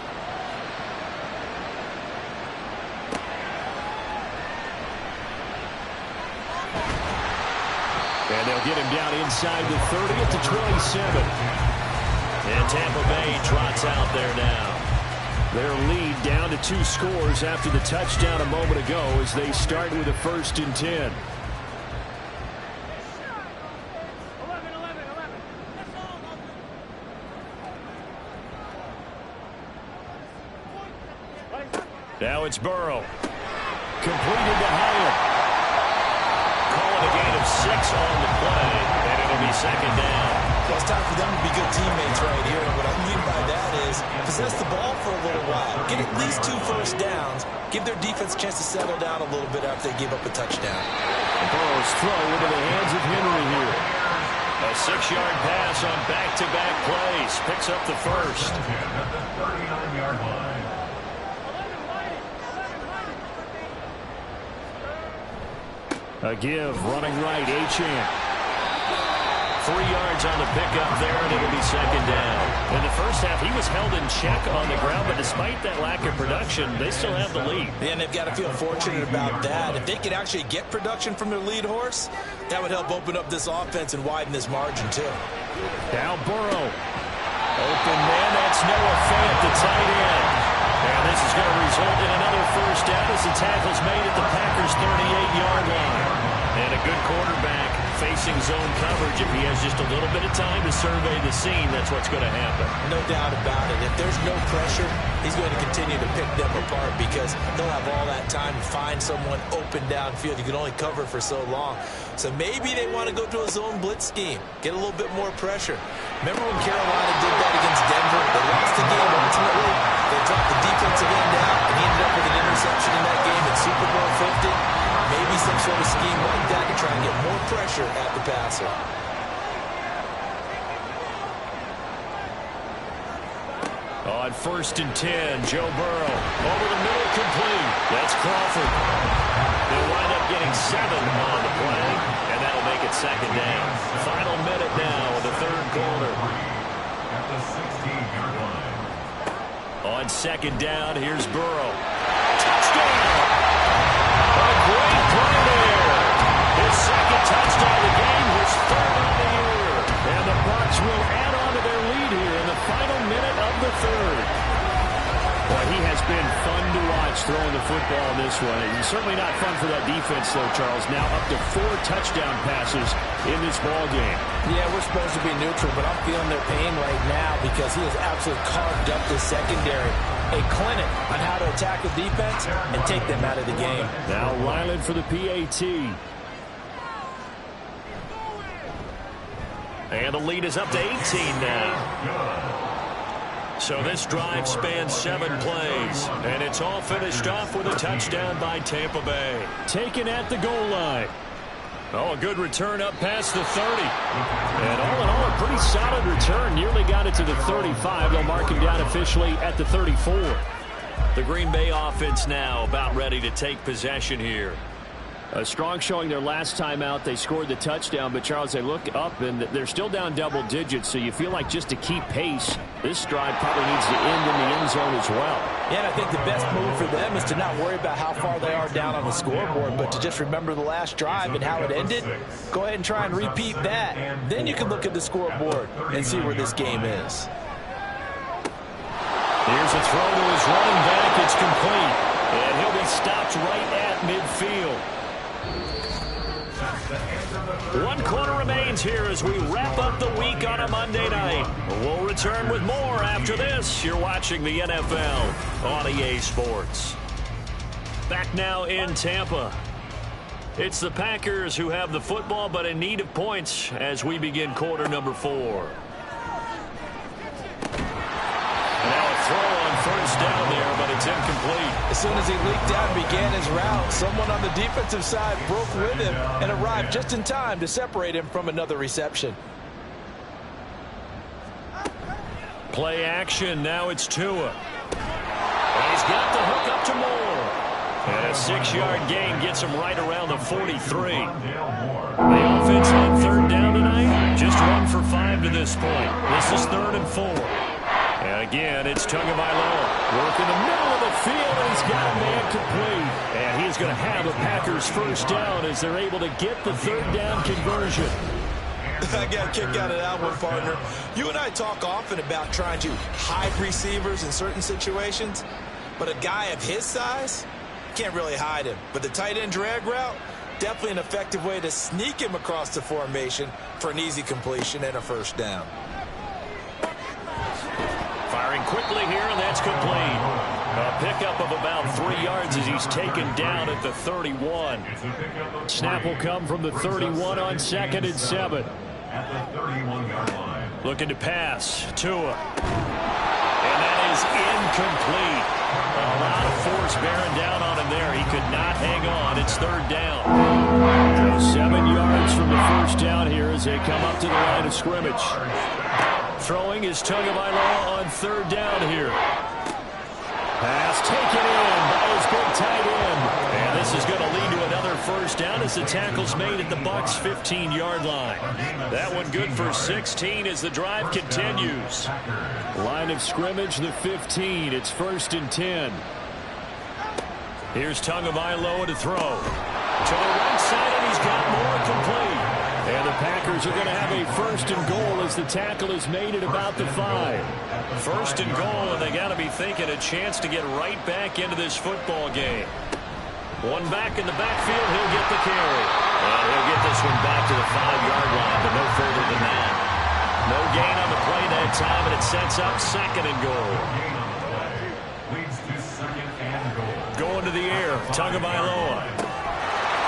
And they'll get him down inside the 30 at the 27. And Tampa Bay trots out there now. Their lead down to 2 scores after the touchdown a moment ago as they start with a 1st and 10. Now it's Burrow. Completed to Hyatt. Calling a gain of 6 on the play, and it'll be second down. Well, it's time for them to be good teammates right here. And what I mean by that is possess the ball for a little while. Get at least 2 first downs. Give their defense a chance to settle down a little bit after they give up a touchdown. Burrow's throw into the hands of Henry here. A 6-yard pass on back-to-back plays. Picks up the first. At the 39-yard line. A give, running right, Achane. 3 yards on the pickup there, and it'll be second down. In the first half, he was held in check on the ground, but despite that lack of production, they still have the lead. Yeah, and they've got to feel fortunate about that. If they could actually get production from their lead horse, that would help open up this offense and widen this margin, too. Now Burrow. Open man, that's Noah Fant, the tight end. And this is going to result in another first down as the tackle's made at the Packers' 38-yard line. And a good quarterback facing zone coverage. If he has just a little bit of time to survey the scene, that's what's going to happen. No doubt about it. If there's no pressure, he's going to continue to pick them apart because they'll have all that time to find someone open downfield. You can only cover for so long. So maybe they want to go to a zone blitz scheme, get a little bit more pressure. Remember when Carolina did that against Denver? They lost the game ultimately. They dropped the defensive end out, and he ended up with an interception in that game in Super Bowl 50. Maybe some sort of scheme like that to try and get more pressure at the passer. On 1st and 10, Joe Burrow. Over the middle, complete. That's Crawford. They'll wind up getting 7 on the play, and that'll make it second down. Final minute now of the third quarter. 16-yard line. On second down, here's Burrow. Touchdown! A great play there. His second touchdown of the game, his third on the year. And the Bucs will add on to their lead here in the final minute of the third. Boy, he has been fun to watch throwing the football this one. And certainly not fun for that defense, though, Charles. Now up to 4 touchdown passes in this ball game. Yeah, we're supposed to be neutral, but I'm feeling their pain right now because he has absolutely carved up the secondary. A clinic on how to attack the defense and take them out of the game. Now Ryland for the PAT. And the lead is up to 18 now. So this drive spans 7 plays, and it's all finished off with a touchdown by Tampa Bay. Taken at the goal line. Oh, a good return up past the 30. And all in all, a pretty solid return. Nearly got it to the 35. They'll mark him down officially at the 34. The Green Bay offense now about ready to take possession here. A strong showing their last time out. They scored the touchdown, but Charles, they look up and they're still down double digits, so you feel like just to keep pace, this drive probably needs to end in the end zone as well. Yeah, and I think the best move for them is to not worry about how far they are down on the scoreboard, but to just remember the last drive and how it ended. Go ahead and try and repeat that. Then you can look at the scoreboard and see where this game is. Here's a throw to his running back. It's complete. And he'll be stopped right at midfield. 1 quarter remains here as we wrap up the week on a Monday night. We'll return with more after this. You're watching the NFL on EA Sports. Back now in Tampa. It's the Packers who have the football, but in need of points as we begin quarter number 4. Now a throw on first down there, but it's incomplete. As soon as he leaked out and began his route, someone on the defensive side broke with him and arrived just in time to separate him from another reception. Play action. Now it's Tua. And he's got the hook up to Moore. And a 6-yard gain gets him right around the 43. The offense on third down tonight, just 1 for 5 to this point. This is 3rd and 4. And again, it's Tagovailoa. Work in the middle of the field, and he's got a man complete. And he's going to have a Packers first down as they're able to get the 3rd down conversion. I got a kick out of that one, partner. You and I talk often about trying to hide receivers in certain situations, but a guy of his size can't really hide him. But the tight end drag route, definitely an effective way to sneak him across the formation for an easy completion and a first down. Firing quickly here, and that's complete. A pickup of about 3 yards as he's taken down at the 31. Snap will come from the 31 on 2nd and 7. At the 31-yard line. Looking to pass. Tua. And that is incomplete. A lot of force bearing down on him there. He could not hang on. It's 3rd down. So 7 yards from the first down here as they come up to the line of scrimmage. Throwing is Tagovailoa on 3rd down here. Pass taken in by his big tight end. And this is going to lead to another first down as the tackle's made at the Bucs' 15-yard line. That one good for 16 as the drive continues. Line of scrimmage, the 15. It's 1st and 10. Here's Tagovailoa to throw. To the right side, and he's got more complete. And the Packers are going to have a 1st and goal as the tackle is made at about the 5. 1st and goal, and they got to be thinking a chance to get right back into this football game. One back in the backfield, he'll get the carry. And he'll get this one back to the 5-yard line, but no further than that. No gain on the play that time, and it sets up 2nd and goal. Leads to 2nd and goal. Going to the air, Tagovailoa.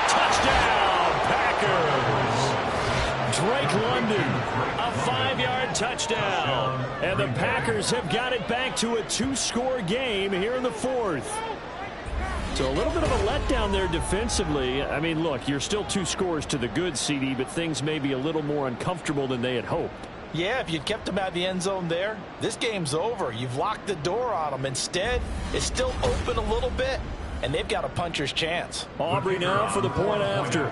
Touchdown, Packers! Drake London, a 5-yard touchdown. And the Packers have got it back to a 2-score game here in the 4th. So a little bit of a letdown there defensively. I mean, look, you're still 2 scores to the good, CD, but things may be a little more uncomfortable than they had hoped. Yeah, if you'd kept them out of the end zone there, this game's over. You've locked the door on them. Instead, it's still open a little bit, and they've got a puncher's chance. Aubrey now for the point after.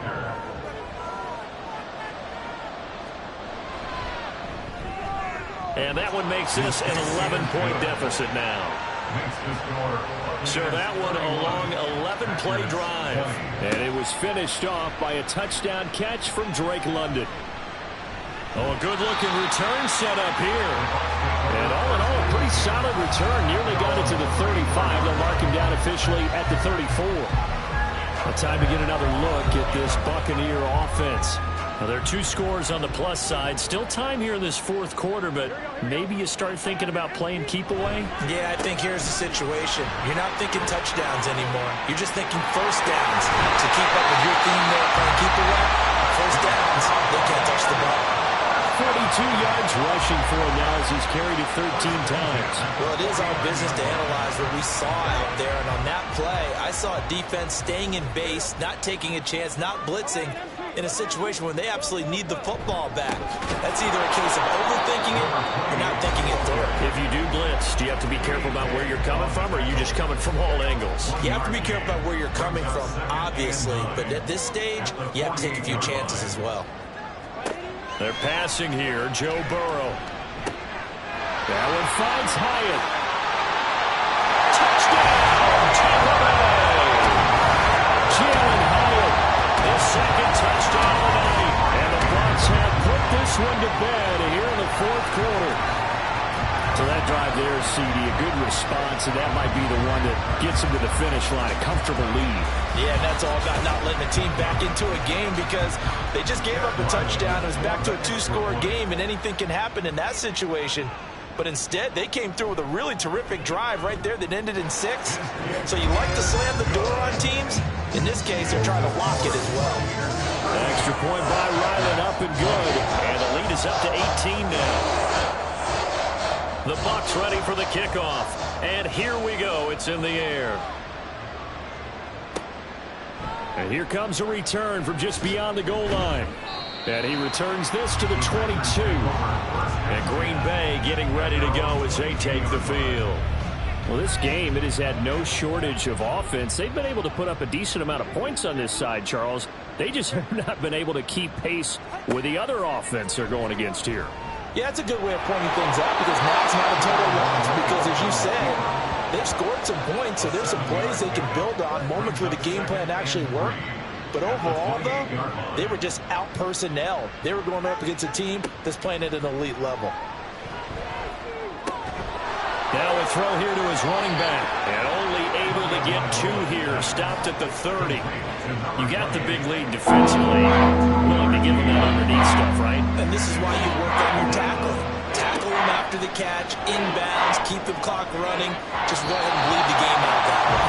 And that one makes this an 11-point deficit now. So that one a long 11-play drive. And it was finished off by a touchdown catch from Drake London. Oh, a good-looking return set up here. And all in all, a pretty solid return. Nearly got it to the 35. They'll mark him down officially at the 34. Well, time to get another look at this Buccaneer offense. Now, there are 2 scores on the plus side. Still time here in this fourth quarter, but maybe you start thinking about playing keep away? Yeah, I think here's the situation. You're not thinking touchdowns anymore. You're just thinking first downs. To keep up with your theme there, playing keep away, first downs, they can't touch the ball. 42 yards rushing for him now as he's carried it 13 times. Well, it is our business to analyze what we saw out there, and on that play, I saw a defense staying in base, not taking a chance, not blitzing, in a situation when they absolutely need the football back. That's either a case of overthinking it or not thinking it through. If you do blitz, do you have to be careful about where you're coming from, or are you just coming from all angles? You have to be careful about where you're coming from, obviously, but at this stage, you have to take a few chances as well. They're passing here, Joe Burrow. That one finds Hyatt. Touchdown, Tampa Bay! Jalen Hyatt, his second touchdown of the night. And the Bucs have put this one to bed here in the fourth quarter. So that drive there, CD, a good response, and that might be the one that gets him to the finish line, a comfortable lead. Yeah, and that's all about not letting the team back into a game because they just gave up a touchdown. It was back to a 2-score game, and anything can happen in that situation. But instead, they came through with a really terrific drive right there that ended in 6. So you like to slam the door on teams? In this case, they're trying to lock it as well. Extra point by Ryland, up and good. And the lead is up to 18 now. The Bucs ready for the kickoff. And here we go. It's in the air. And here comes a return from just beyond the goal line. And he returns this to the 22. And Green Bay getting ready to go as they take the field. Well, this game, it has had no shortage of offense. They've been able to put up a decent amount of points on this side, Charles. They just have not been able to keep pace with the other offense they're going against here. Yeah, that's a good way of pointing things out because now it's not a total loss because, as you said, they've scored some points, so there's some plays they can build on, moments where the game plan actually worked. But overall, though, they were just out-personnel. They were going up against a team that's playing at an elite level. Now a throw here to his running back. And only able to get 2 here. Stopped at the 30. You got the big lead defensively. Willing to give him that underneath stuff, right? And this is why you work on your tackling. Tackle him after the catch, inbounds, keep the clock running. Just go ahead and bleed the game out that way.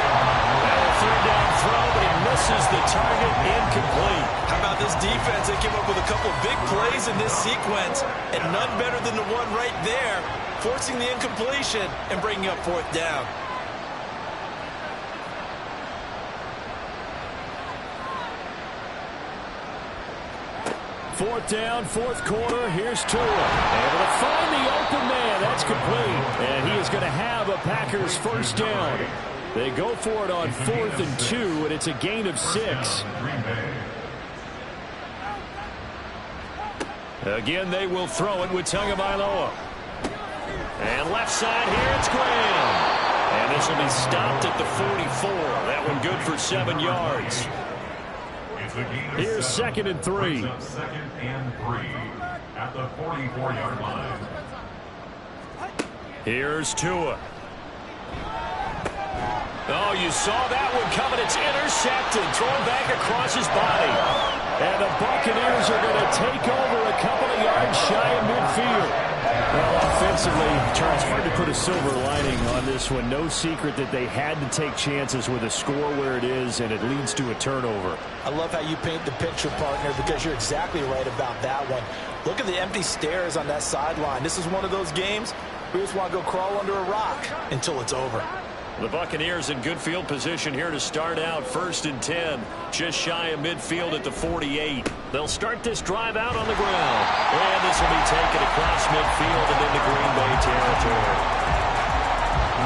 Now a 3rd down throw, but he misses the target. Incomplete. How about this defense? They came up with a couple big plays in this sequence, and none better than the one right there, forcing the incompletion and bringing up 4th down. Fourth down, fourth quarter. Here's Tua. Able to find the open man. That's complete. And he is going to have a Packers first down. They go for it on 4th and 2, and it's a gain of 6. Again, they will throw it with Tagovailoa. And left side here, it's Graham. And this will be stopped at the 44. That one good for 7 yards. Here's 2nd and 3. 2nd and 3 at the 44-yard line. Here's Tua. Oh, you saw that one coming. It's intercepted. Thrown back across his body. And the Buccaneers are going to take over a couple of yards shy of midfield. Well, offensively, Charles, hard to put a silver lining on this one. No secret that they had to take chances with a score where it is, and it leads to a turnover. I love how you paint the picture, partner, because you're exactly right about that one. Look at the empty stares on that sideline. This is one of those games we just want to go crawl under a rock until it's over. The Buccaneers in good field position here to start out 1st and 10. Just shy of midfield at the 48. They'll start this drive out on the ground. And this will be taken across midfield and into Green Bay territory.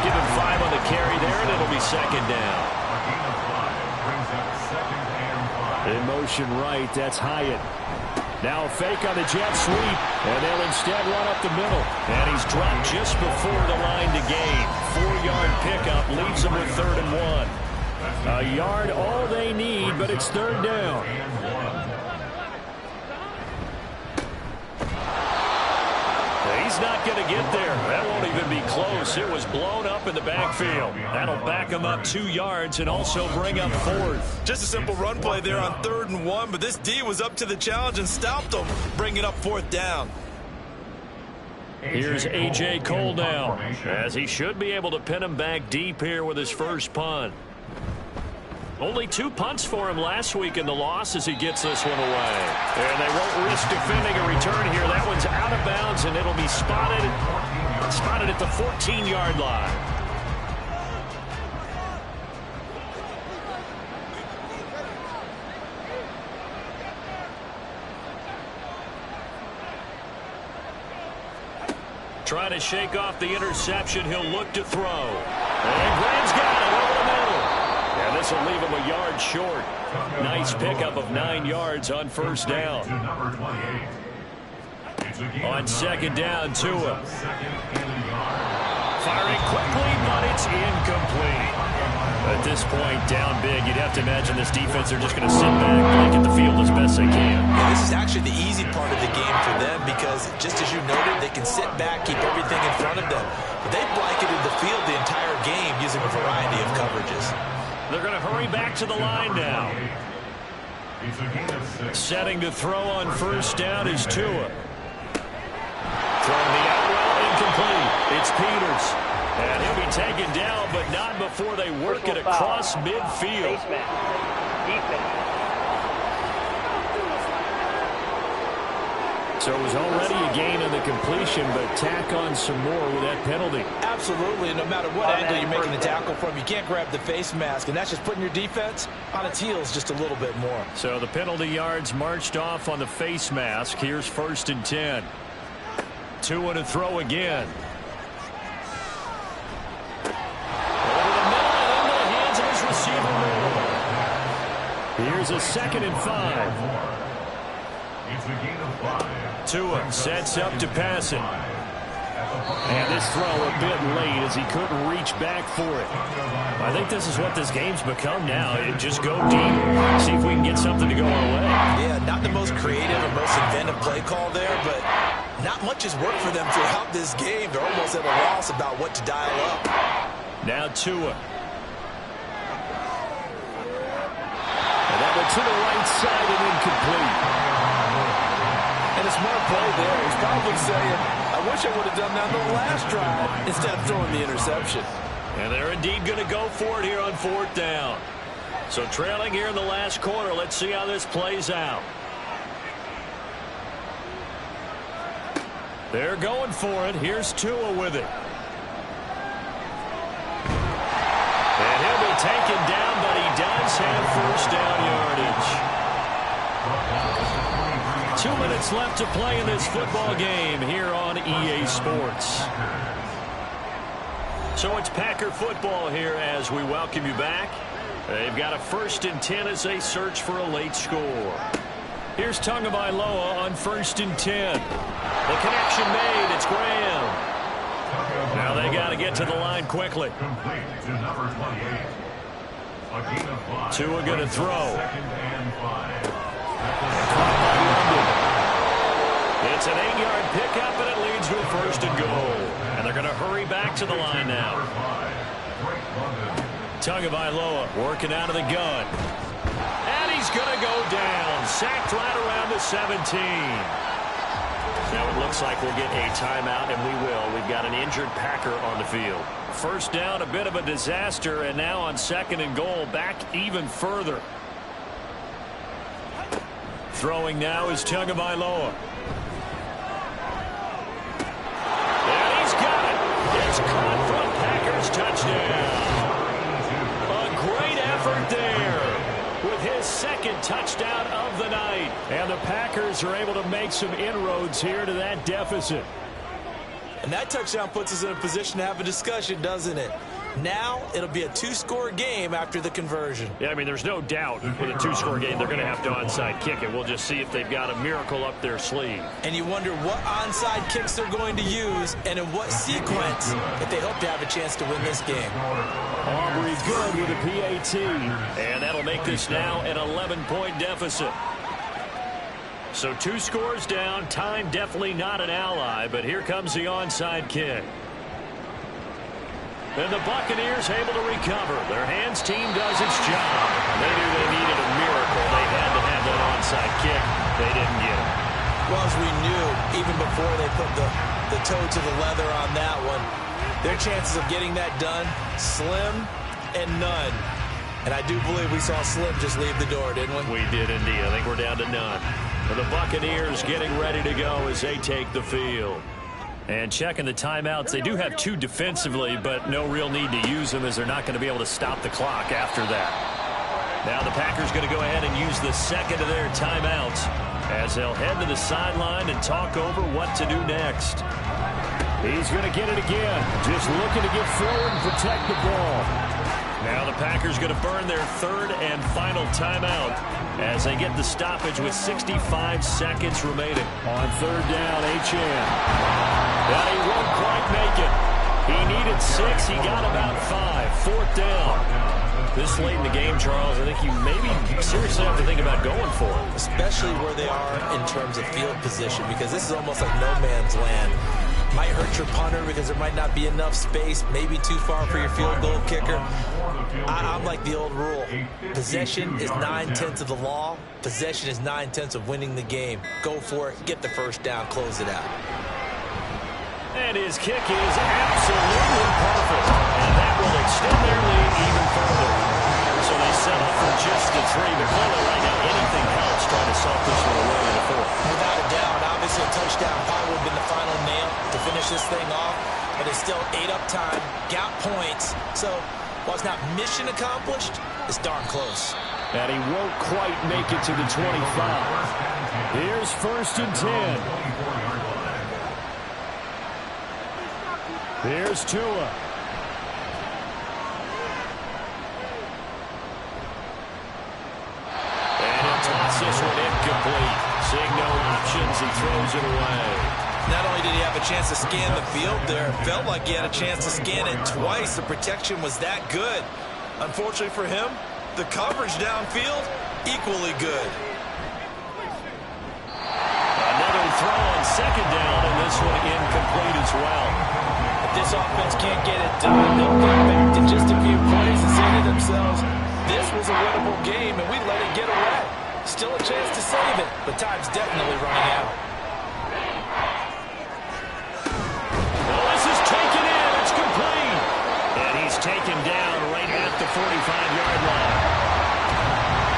Give him 5 on the carry there, and it'll be 2nd down. A gain of 5 brings up 2nd and 5. In motion right, that's Hyatt. Now a fake on the jet sweep, and they'll instead run up the middle. And he's dropped just before the line to gain. 4-yard pickup leaves them with 3rd and 1. A yard all they need, but it's 3rd down. He's not going to get there. That won't even be close. It was blown up in the backfield. That'll back him up 2 yards and also bring up 4th. Just a simple run play there on 3rd and 1, but this D was up to the challenge and stopped him, bringing up 4th down. Here's A.J. Cole now, as he should be able to pin him back deep here with his first punt. Only 2 punts for him last week in the loss as he gets this one away. And they won't risk defending a return here. That one's out of bounds, and it'll be spotted at the 14-yard line. Trying to shake off the interception. He'll look to throw. And Graham's got it over the middle. And this will leave him a yard short. Nice pickup of 9 yards on 1st down. On 2nd down, Tua. Firing quickly, but it's incomplete. At this point, down big, you'd have to imagine this defense are just going to sit back, blanket the field as best they can. Yeah, this is actually the easy part of the game for them because, just as you noted, they can sit back, keep everything in front of them. But they blanketed the field the entire game using a variety of coverages. They're going to hurry back to the line now. Setting to throw on 1st down is Tua. Throwing the out route, incomplete. It's Peters. And he'll be taken down, but not before they work it across midfield. So it was already a gain on the completion, but tack on some more with that penalty. Absolutely. No matter what angle you're making the tackle from, you can't grab the face mask, and that's just putting your defense on its heels just a little bit more. So the penalty yards marched off on the face mask. Here's 1st and 10. Tua to throw again. Over the middle and into the hands of his receiver. Here's a 2nd and 5. Tua sets up to pass it. And this throw a bit late as he couldn't reach back for it. I think this is what this game's become now. It just go deep. See if we can get something to go our way. Yeah, not the most creative or most inventive play call there, but not much has worked for them throughout this game. They're almost at a loss about what to dial up. Now Tua. And that went to the right side and incomplete. And a smart play there. He's probably saying, I wish I would have done that on the last drive instead of throwing the interception. And they're indeed going to go for it here on 4th down. So trailing here in the last quarter. Let's see how this plays out. They're going for it. Here's Tua with it. And he'll be taken down, but he does have 1st down yardage. 2 minutes left to play in this football game here on EA Sports. So it's Packer football here as we welcome you back. They've got a 1st and 10 as they search for a late score. Here's Tagovailoa on 1st and 10. The connection made. It's Graham. Now they got to get to the line quickly. Tua going to throw. It's an 8-yard pickup, and it leads to a 1st and goal. And they're going to hurry back to the line now. Tagovailoa working out of the gun. And he's going to go down. Sacked right around the 17. Now it looks like we'll get a timeout, and we will. We've got an injured Packer on the field. 1st down, a bit of a disaster, and now on 2nd and goal, back even further. Throwing now is Tagovailoa. And he's got it. It's caught for a Packers touchdown. A great effort there with his 2nd touchdown of the night. And the Packers are able to make some inroads here to that deficit. And that touchdown puts us in a position to have a discussion, doesn't it? Now it'll be a 2-score game after the conversion. Yeah, I mean, there's no doubt with a 2-score game they're going to have to onside kick it. We'll just see if they've got a miracle up their sleeve. And you wonder what onside kicks they're going to use and in what sequence if they hope to have a chance to win this game. Aubrey good with a PAT. And that'll make this now an 11-point deficit. So 2 scores down. Time definitely not an ally, but here comes the onside kick. And the Buccaneers able to recover. Their hands team does its job. They knew they needed a miracle. They had to have that onside kick. They didn't get it. Well, as we knew, even before they put the toe to the leather on that one, their chances of getting that done, slim and none. And I do believe we saw Slim just leave the door, didn't we? We did indeed. I think we're down to none. And the Buccaneers getting ready to go as they take the field. And checking the timeouts, they do have 2 defensively, but no real need to use them as they're not going to be able to stop the clock after that. Now the Packers going to go ahead and use the second of their timeouts as they'll head to the sideline and talk over what to do next. He's going to get it again, just looking to get forward and protect the ball. Now the Packers going to burn their 3rd and final timeout as they get the stoppage with 65 seconds remaining. On 3rd down, HN. But he won't quite make it. He needed 6. He got about 5. 4th down. This late in the game, Charles, I think you maybe seriously have to think about going for it. Especially where they are in terms of field position, because this is almost like no man's land. Might hurt your punter because there might not be enough space, maybe too far for your field goal kicker. I'm like the old rule. Possession is 9/10 of the law. Possession is 9/10 of winning the game. Go for it. Get the first down. Close it out. And his kick is absolutely perfect. And that will extend their lead even further. So they settle for just a 3. But clearly right now anything helps trying to salt this one away in the 4th. Without a doubt. Obviously a touchdown probably would have been the final nail to finish this thing off. But it's still 8 up time. Got points. So while it's not mission accomplished, it's darn close. And he won't quite make it to the 25. Here's 1st and 10. Here's Tua. And he'll toss this one incomplete. Seeing no options, he throws it away. Not only did he have a chance to scan the field there, it felt like he had a chance to scan it twice. The protection was that good. Unfortunately for him, the coverage downfield, equally good. Another throw on 2nd down, and this one incomplete as well. If this offense can't get it done, they'll get back to just a few plays and say to themselves, this was a winnable game, and we let it get away. Still a chance to save it, but time's definitely running out. Taken down right at the 45-yard line.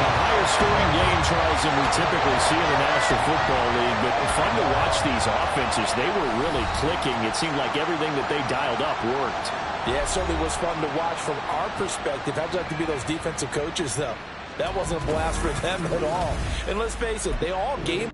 A higher scoring game, Charles, than we typically see in the National Football League, but fun to watch these offenses. They were really clicking. It seemed like everything that they dialed up worked. Yeah, it certainly was fun to watch from our perspective. How'd you like to be those defensive coaches, though? That wasn't a blast for them at all. And let's face it, they all game